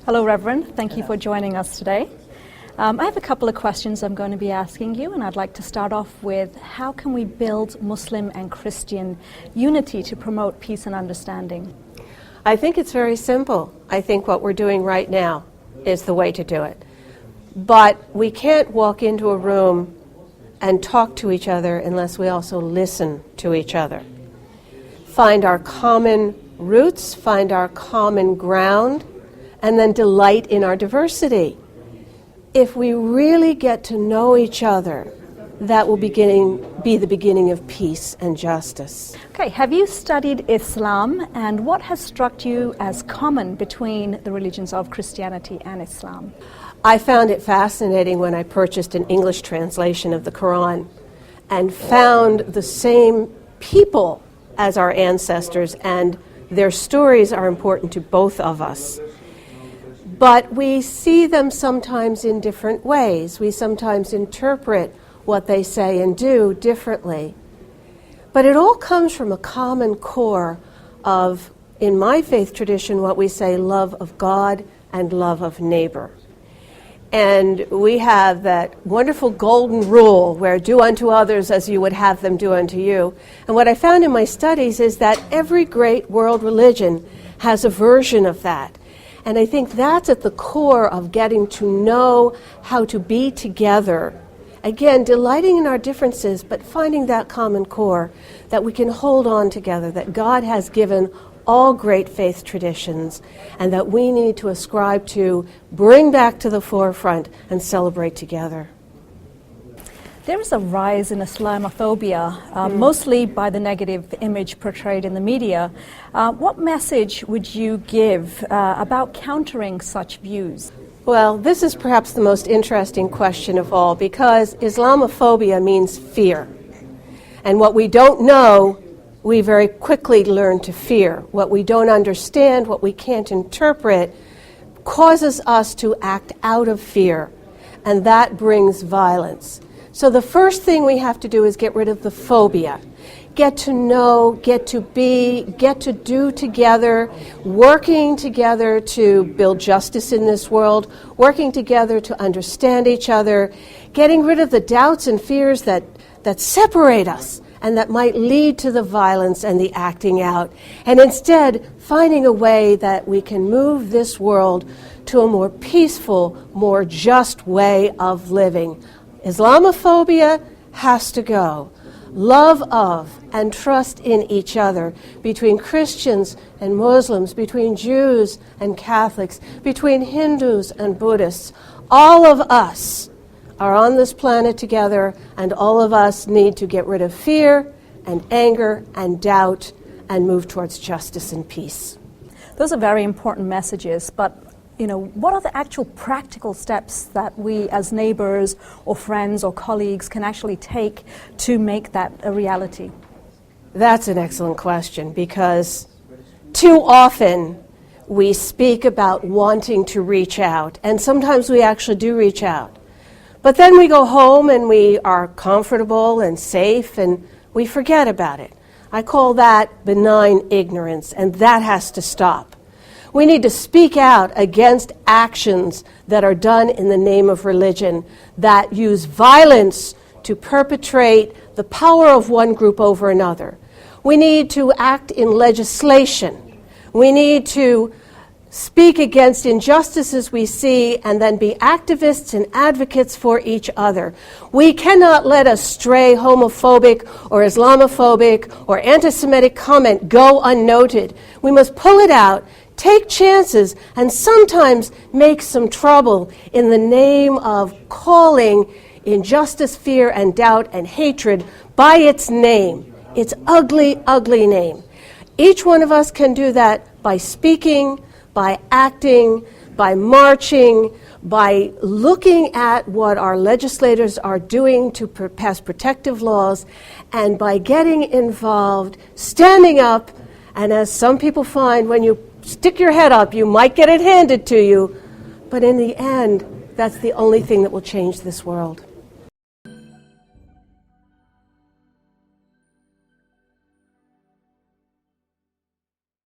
Hello, Reverend. Thank you for joining us today. I have a couple of questions I'm going to be asking you, and I'd like to start off with, how can we build Muslim and Christian unity to promote peace and understanding? I think it's very simple. I think what we're doing right now is the way to do it. But we can't walk into a room and talk to each other unless we also listen to each other. Find our common roots, find our common ground, and then delight in our diversity. If we really get to know each other, that will be the beginning of peace and justice. Okay, have you studied Islam, and what has struck you as common between the religions of Christianity and Islam? I found it fascinating when I purchased an English translation of the Quran and found the same people as our ancestors, and their stories are important to both of us. But we see them sometimes in different ways. We sometimes interpret what they say and do differently. But it all comes from a common core of, in my faith tradition, what we say, love of God and love of neighbor. And we have that wonderful golden rule where do unto others as you would have them do unto you. And what I found in my studies is that every great world religion has a version of that. And I think that's at the core of getting to know how to be together. Again, delighting in our differences, but finding that common core that we can hold on together, that God has given all great faith traditions, and that we need to ascribe to, bring back to the forefront, and celebrate together. There is a rise in Islamophobia, mostly by the negative image portrayed in the media. What message would you give about countering such views? Well, this is perhaps the most interesting question of all, because Islamophobia means fear. And what we don't know, we very quickly learn to fear. What we don't understand, what we can't interpret, causes us to act out of fear, and that brings violence. So the first thing we have to do is get rid of the phobia. Get to know, get to be, get to do together, working together to build justice in this world, working together to understand each other, getting rid of the doubts and fears that separate us and that might lead to the violence and the acting out, and instead finding a way that we can move this world to a more peaceful, more just way of living. Islamophobia has to go. Love of and trust in each other between Christians and Muslims, between Jews and Catholics, between Hindus and Buddhists. All of us are on this planet together, and all of us need to get rid of fear and anger and doubt and move towards justice and peace. Those are very important messages, but what are the actual practical steps that we as neighbors or friends or colleagues can actually take to make that a reality? That's an excellent question, because too often we speak about wanting to reach out, and sometimes we actually do reach out. But then we go home and we are comfortable and safe and we forget about it. I call that benign ignorance, and that has to stop. We need to speak out against actions that are done in the name of religion, that use violence to perpetrate the power of one group over another. We need to act in legislation. We need to speak against injustices we see and then be activists and advocates for each other. We cannot let a stray homophobic or Islamophobic or anti-Semitic comment go unnoted. We must pull it out, take chances, and sometimes make some trouble in the name of calling injustice, fear, and doubt and hatred by its name, its ugly, ugly name. Each one of us can do that by speaking, by acting, by marching, by looking at what our legislators are doing to pass protective laws, and by getting involved, standing up, and as some people find, when you stick your head up, you might get it handed to you, but in the end, That's the only thing that will change this world.